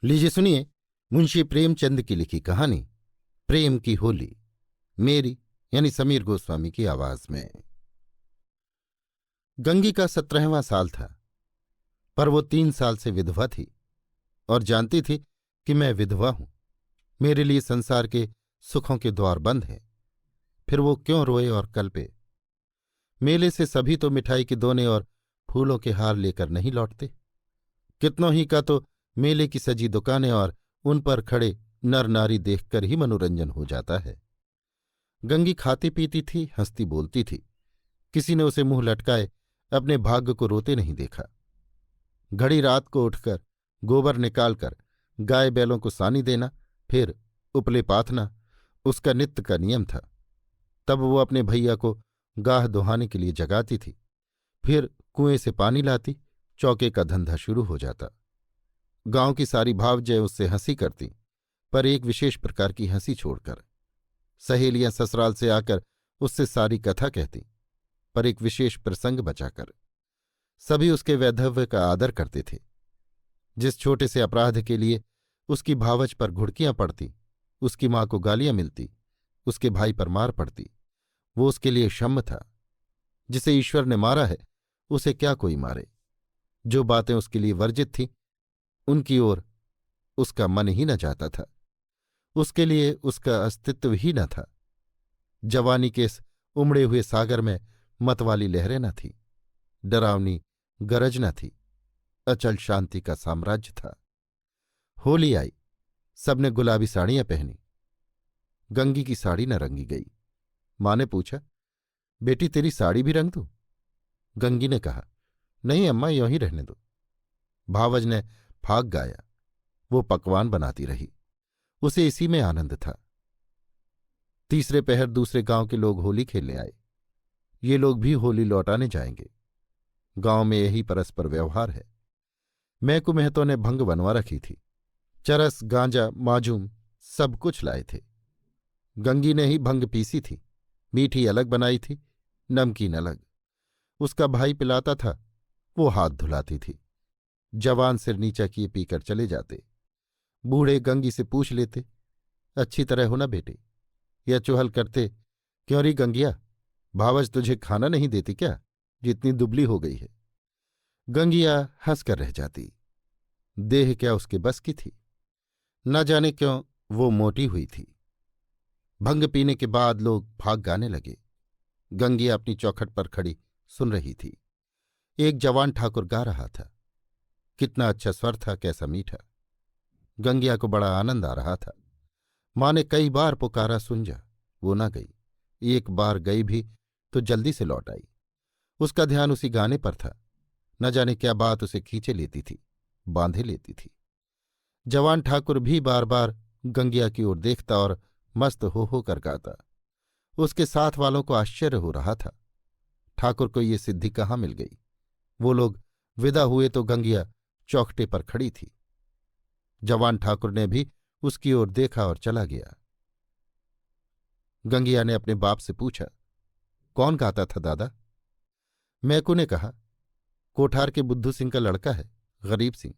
लीजिए सुनिए मुंशी प्रेमचंद की लिखी कहानी प्रेम की होली, मेरी यानी समीर गोस्वामी की आवाज में। गंगी का 17वां साल था, पर वो 3 साल से विधवा थी और जानती थी कि मैं विधवा हूं। मेरे लिए संसार के सुखों के द्वार बंद हैं। फिर वो क्यों रोए और कल्पे। मेले से सभी तो मिठाई के दोने और फूलों के हार लेकर नहीं लौटते। कितनों ही का तो मेले की सजी दुकानें और उन पर खड़े नर नारी देखकर ही मनोरंजन हो जाता है। गंगी खाती पीती थी, हंसती बोलती थी। किसी ने उसे मुंह लटकाए अपने भाग्य को रोते नहीं देखा। घड़ी रात को उठकर गोबर निकालकर गाय बैलों को सानी देना, फिर उपले पाथना उसका नित्य का नियम था। तब वो अपने भैया को गाह दुहाने के लिए जगाती थी, फिर कुएं से पानी लाती, चौके का धंधा शुरू हो जाता। गांव की सारी भावजय उससे हंसी करती, पर एक विशेष प्रकार की हंसी छोड़कर। सहेलियां ससुराल से आकर उससे सारी कथा कहती, पर एक विशेष प्रसंग बचाकर। सभी उसके वैधव्य का आदर करते थे। जिस छोटे से अपराध के लिए उसकी भावज पर घुड़कियां पड़ती, उसकी मां को गालियां मिलती, उसके भाई पर मार पड़ती, वो उसके लिए क्षम्य था। जिसे ईश्वर ने मारा है उसे क्या कोई मारे। जो बातें उसके लिए वर्जित थीं उनकी ओर उसका मन ही न जाता था। उसके लिए उसका अस्तित्व ही न था। जवानी के इस उमड़े हुए सागर में मतवाली लहरें न थीं, डरावनी गरज न थी, अचल शांति का साम्राज्य था। होली आई, सबने गुलाबी साड़ियां पहनी। गंगी की साड़ी न रंगी गई। मां ने पूछा, बेटी तेरी साड़ी भी रंग दूं? गंगी ने कहा, नहीं अम्मा, यों ही रहने दो। भावज ने फाग गाया। वो पकवान बनाती रही, उसे इसी में आनंद था। तीसरे पहर दूसरे गांव के लोग होली खेलने आए। ये लोग भी होली लौटाने जाएंगे। गांव में यही परस्पर व्यवहार है। मैकू महतो ने भंग बनवा रखी थी। चरस, गांजा, माजूम सब कुछ लाए थे। गंगी ने ही भंग पीसी थी। मीठी अलग बनाई थी, नमकीन अलग। उसका भाई पिलाता था, वो हाथ धुलाती थी। जवान सिर नीचा किए पीकर चले जाते। बूढ़े गंगी से पूछ लेते, अच्छी तरह हो ना बेटे? या चुहल करते, क्यों री गंगिया, भावज तुझे खाना नहीं देती क्या, जितनी दुबली हो गई है? गंगिया हंसकर रह जाती। देह क्या उसके बस की थी? न जाने क्यों वो मोटी हुई थी। भंग पीने के बाद लोग भाग गाने लगे। गंगिया अपनी चौखट पर खड़ी सुन रही थी। एक जवान ठाकुर गा रहा था। कितना अच्छा स्वर था, कैसा मीठा। गंगिया को बड़ा आनंद आ रहा था। मां ने कई बार पुकारा, सुन जा, वो ना गई। एक बार गई भी तो जल्दी से लौट आई। उसका ध्यान उसी गाने पर था। न जाने क्या बात उसे खींचे लेती थी, बांधे लेती थी। जवान ठाकुर भी बार बार गंगिया की ओर देखता और मस्त हो कर गाता। उसके साथ वालों को आश्चर्य हो रहा था, ठाकुर को ये सिद्धि कहाँ मिल गई। वो लोग विदा हुए तो गंगिया चौखटे पर खड़ी थी। जवान ठाकुर ने भी उसकी ओर देखा और चला गया। गंगिया ने अपने बाप से पूछा, कौन गाता था दादा? मैकू ने कहा, कोठार के बुद्धू सिंह का लड़का है, गरीब सिंह।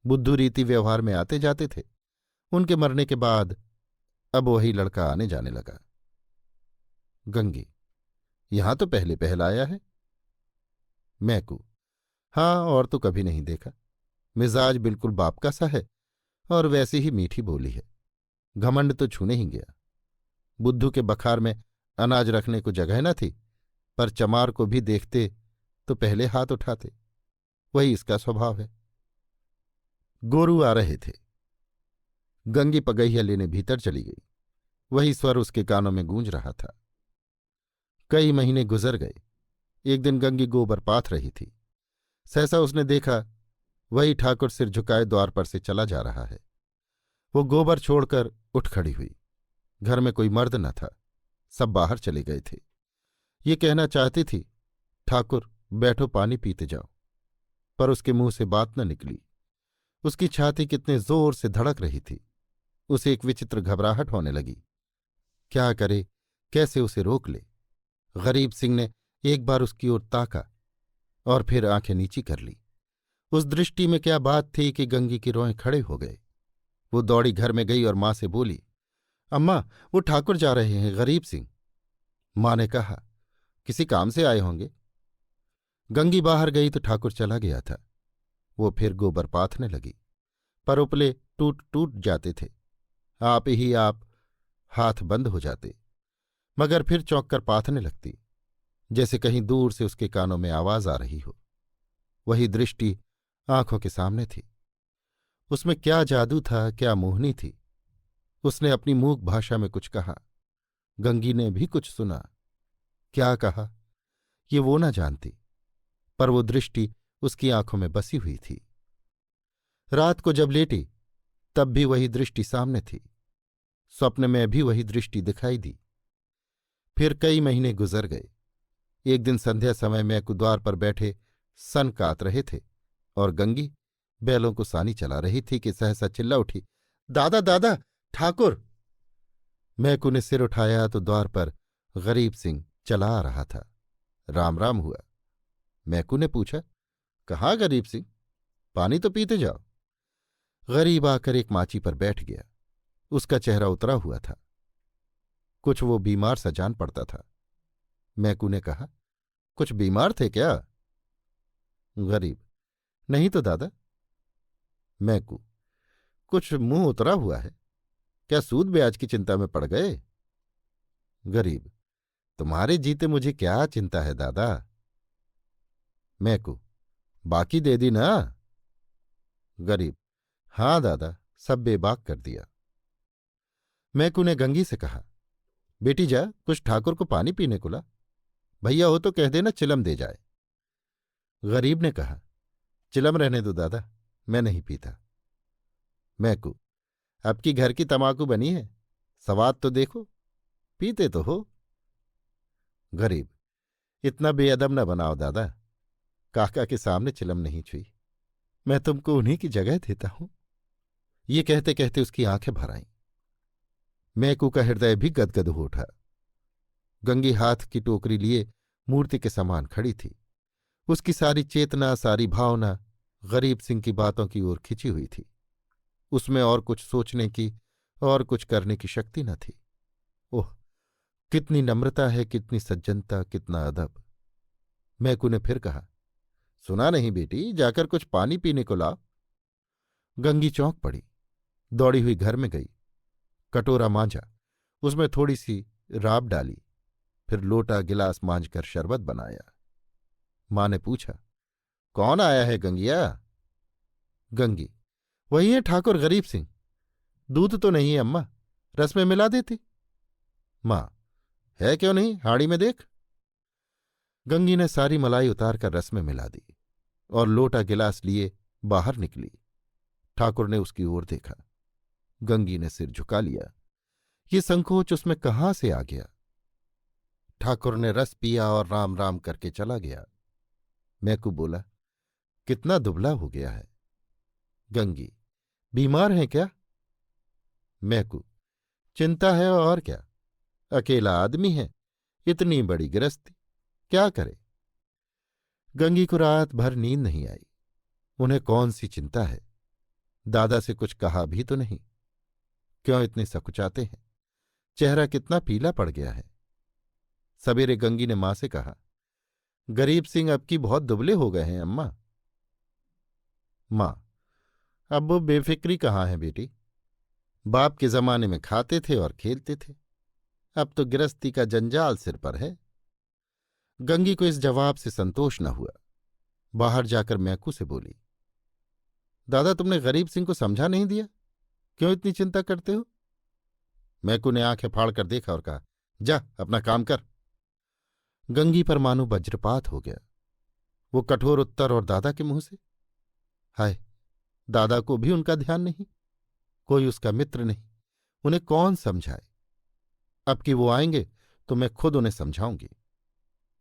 बुद्धू रीति व्यवहार में आते जाते थे। उनके मरने के बाद अब वही लड़का आने जाने लगा। गंगी, यहां तो पहले पहल आया है। मैकू, हाँ, और तो कभी नहीं देखा। मिजाज बिल्कुल बाप का सा है और वैसी ही मीठी बोली है। घमंड तो छूने ही गया। बुद्धू के बखार में अनाज रखने को जगह न थी, पर चमार को भी देखते तो पहले हाथ उठाते। वही इसका स्वभाव है। गोरू आ रहे थे। गंगी पगहिया लेने भीतर चली गई। वही स्वर उसके कानों में गूंज रहा था। कई महीने गुजर गए। एक दिन गंगी गोबर पाथ रही थी। सहसा उसने देखा वही ठाकुर सिर झुकाए द्वार पर से चला जा रहा है। वो गोबर छोड़कर उठ खड़ी हुई। घर में कोई मर्द न था, सब बाहर चले गए थे। ये कहना चाहती थी, ठाकुर बैठो, पानी पीते जाओ, पर उसके मुंह से बात न निकली। उसकी छाती कितने जोर से धड़क रही थी। उसे एक विचित्र घबराहट होने लगी। क्या करे, कैसे उसे रोक ले? गरीब सिंह ने एक बार उसकी ओर ताका और फिर आंखें नीची कर ली। उस दृष्टि में क्या बात थी कि गंगी के रोए खड़े हो गए। वो दौड़ी घर में गई और माँ से बोली, अम्मा, वो ठाकुर जा रहे हैं, गरीब सिंह। माँ ने कहा, किसी काम से आए होंगे। गंगी बाहर गई तो ठाकुर चला गया था। वो फिर गोबर पाथने लगी, पर उपले टूट टूट जाते थे। आप ही आप हाथ बंद हो जाते, मगर फिर चौंक कर पाथने लगती, जैसे कहीं दूर से उसके कानों में आवाज आ रही हो। वही दृष्टि आंखों के सामने थी। उसमें क्या जादू था, क्या मोहनी थी। उसने अपनी मूक भाषा में कुछ कहा। गंगी ने भी कुछ सुना। क्या कहा ये वो न जानती, पर वो दृष्टि उसकी आंखों में बसी हुई थी। रात को जब लेटी तब भी वही दृष्टि सामने थी। स्वप्न में भी वही दृष्टि दिखाई दी। फिर कई महीने गुजर गए। एक दिन संध्या समय मैकू द्वार पर बैठे सन कात रहे थे और गंगी बैलों को सानी चला रही थी कि सहसा चिल्ला उठी, दादा दादा, ठाकुर। मैकू ने सिर उठाया तो द्वार पर गरीब सिंह चला आ रहा था। राम राम हुआ। मैकू ने पूछा, कहाँ गरीब सिंह, पानी तो पीते जाओ। गरीब आकर एक माची पर बैठ गया। उसका चेहरा उतरा हुआ था, कुछ वो बीमार सा जान पड़ता था। मैकू ने कहा, कुछ बीमार थे क्या? गरीब, नहीं तो दादा। मैकू, कुछ मुंह उतरा हुआ है, क्या सूद ब्याज की चिंता में पड़ गए? गरीब, तुम्हारे जीते मुझे क्या चिंता है दादा। मैकू, बाकी दे दी ना? गरीब, हाँ दादा, सब बेबाक कर दिया। मैकू ने गंगी से कहा, बेटी जा कुछ ठाकुर को पानी पीने को ला, भैया हो तो कह देना चिलम दे जाए। गरीब ने कहा, चिलम रहने दो दादा, मैं नहीं पीता। मैकू, अब की घर की तमाकू बनी है, सवाद तो देखो, पीते तो हो। गरीब, इतना बेअदब न बनाओ दादा, काका के सामने चिलम नहीं छुई, मैं तुमको उन्हीं की जगह देता हूं। ये कहते कहते उसकी आंखें भर आईं। मैकू का हृदय भी गदगद हो उठा। गंगी हाथ की टोकरी लिए मूर्ति के समान खड़ी थी। उसकी सारी चेतना, सारी भावना गरीब सिंह की बातों की ओर खिंची हुई थी। उसमें और कुछ सोचने की और कुछ करने की शक्ति न थी। ओह, कितनी नम्रता है, कितनी सज्जनता, कितना अदब। मैकू ने फिर कहा, सुना नहीं बेटी, जाकर कुछ पानी पीने को लाओ। गंगी चौंक पड़ी, दौड़ी हुई घर में गई, कटोरा मांझा, उसमें थोड़ी सी राब डाली, फिर लोटा गिलास मांझकर शरबत बनाया। मां ने पूछा, कौन आया है गंगिया? गंगी, वही है ठाकुर गरीब सिंह। दूध तो नहीं है अम्मा, रस में मिला देती। मां, है क्यों नहीं, हाड़ी में देख। गंगी ने सारी मलाई उतारकर रस में मिला दी और लोटा गिलास लिए बाहर निकली। ठाकुर ने उसकी ओर देखा। गंगी ने सिर झुका लिया। ये संकोच उसमें कहाँ से आ गया? ठाकुर ने रस पिया और राम राम करके चला गया। मैकू बोला, कितना दुबला हो गया है। गंगी, बीमार है क्या? मैकू, चिंता है और क्या, अकेला आदमी है, इतनी बड़ी गृहस्थी, क्या करे। गंगी को रात भर नींद नहीं आई। उन्हें कौन सी चिंता है? दादा से कुछ कहा भी तो नहीं। क्यों इतने सकुचाते हैं? चेहरा कितना पीला पड़ गया है। सवेरे गंगी ने मां से कहा, गरीब सिंह अब की बहुत दुबले हो गए हैं अम्मा। मां, अब वो बेफिक्री कहाँ है बेटी, बाप के जमाने में खाते थे और खेलते थे, अब तो गृहस्थी का जंजाल सिर पर है। गंगी को इस जवाब से संतोष न हुआ। बाहर जाकर मैकू से बोली, दादा तुमने गरीब सिंह को समझा नहीं दिया, क्यों इतनी चिंता करते हो? मैकू ने आंखें फाड़कर देखा और कहा, जा अपना काम कर। गंगी पर मानो वज्रपात हो गया। वो कठोर उत्तर और दादा के मुंह से, हाय, दादा को भी उनका ध्यान नहीं, कोई उसका मित्र नहीं, उन्हें कौन समझाए। अब कि वो आएंगे तो मैं खुद उन्हें समझाऊंगी।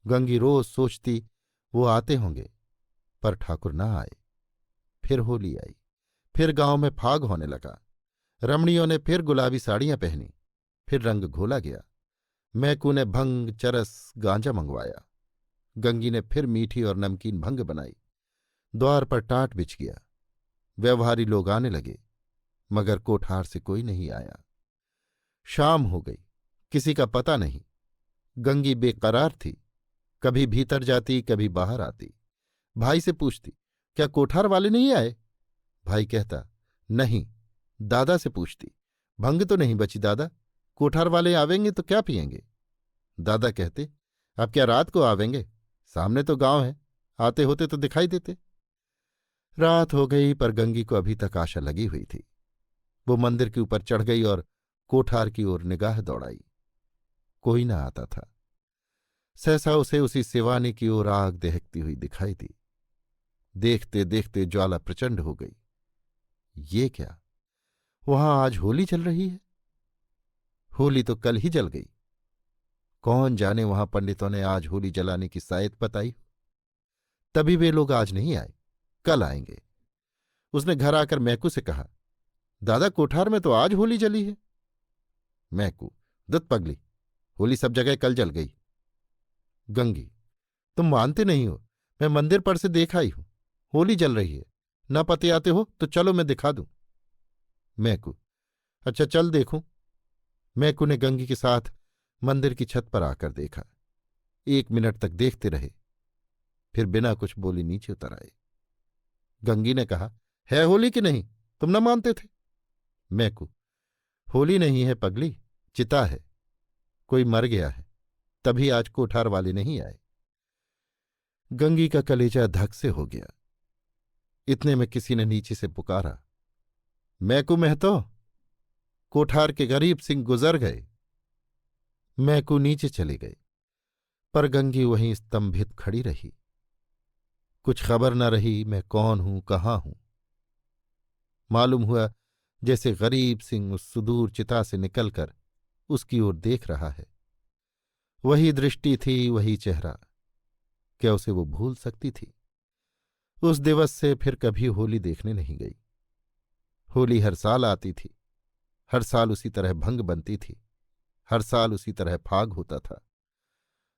गंगी रोज सोचती वो आते होंगे, पर ठाकुर न आए। फिर होली आई, फिर गांव में फाग होने लगा। रमणियों ने फिर गुलाबी साड़ियां पहनी, फिर रंग घोला गया। मैकू ने भंग, चरस, गांजा मंगवाया। गंगी ने फिर मीठी और नमकीन भंग बनाई। द्वार पर टाट बिछ गया। व्यवहारी लोग आने लगे, मगर कोठार से कोई नहीं आया। शाम हो गई, किसी का पता नहीं। गंगी बेकरार थी, कभी भीतर जाती कभी बाहर आती। भाई से पूछती, क्या कोठार वाले नहीं आए? भाई कहता, नहीं। दादा से पूछती, भंग तो नहीं बची दादा? कोठार वाले आवेंगे तो क्या पिएंगे? दादा कहते, अब क्या रात को आवेंगे? सामने तो गांव है, आते होते तो दिखाई देते। रात हो गई, पर गंगी को अभी तक आशा लगी हुई थी। वो मंदिर के ऊपर चढ़ गई और कोठार की ओर निगाह दौड़ाई। कोई न आता था। सहसा उसे उसी सिवानी की ओर आग दहकती हुई दिखाई दी। देखते देखते ज्वाला प्रचंड हो गई। ये क्या, वहां आज होली चल रही है? होली तो कल ही जल गई। कौन जाने वहां पंडितों ने आज होली जलाने की सायत बताई। तभी वे लोग आज नहीं आए, कल आएंगे। उसने घर आकर मैकू से कहा, दादा कोठार में तो आज होली जली है। मैकू, दुत पगली, होली सब जगह कल जल गई। गंगी, तुम मानते नहीं हो, मैं मंदिर पर से देख आई हूं, होली जल रही है। न पते आते हो तो चलो मैं दिखा दूं। मैकू, अच्छा चल देखूं। मैकू ने गंगी के साथ मंदिर की छत पर आकर देखा। 1 मिनट तक देखते रहे, फिर बिना कुछ बोले नीचे उतर आए। गंगी ने कहा, है होली कि नहीं? तुम न मानते थे। मैकू, होली नहीं है पगली, चिता है। कोई मर गया है, तभी आज कोठार वाले नहीं आए। गंगी का कलेजा धक से हो गया। इतने में किसी ने नीचे से पुकारा, मैकू महतो, कोठार के गरीब सिंह गुजर गए। मैकू नीचे चले गए, पर गंगी वहीं स्तंभित खड़ी रही। कुछ खबर न रही मैं कौन हूं, कहाँ हूं। मालूम हुआ जैसे गरीब सिंह उस सुदूर चिता से निकलकर उसकी ओर देख रहा है। वही दृष्टि थी, वही चेहरा। क्या उसे वो भूल सकती थी? उस दिवस से फिर कभी होली देखने नहीं गई। होली हर साल आती थी, हर साल उसी तरह भंग बनती थी, हर साल उसी तरह फाग होता था,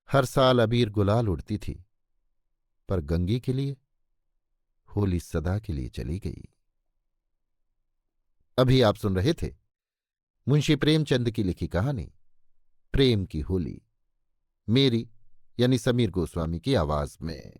हर साल अबीर गुलाल उड़ती थी। पर गंगी के लिए होली सदा के लिए चली गई। अभी आप सुन रहे थे मुंशी प्रेमचंद की लिखी कहानी प्रेम की होली, मेरी यानी समीर गोस्वामी की आवाज में।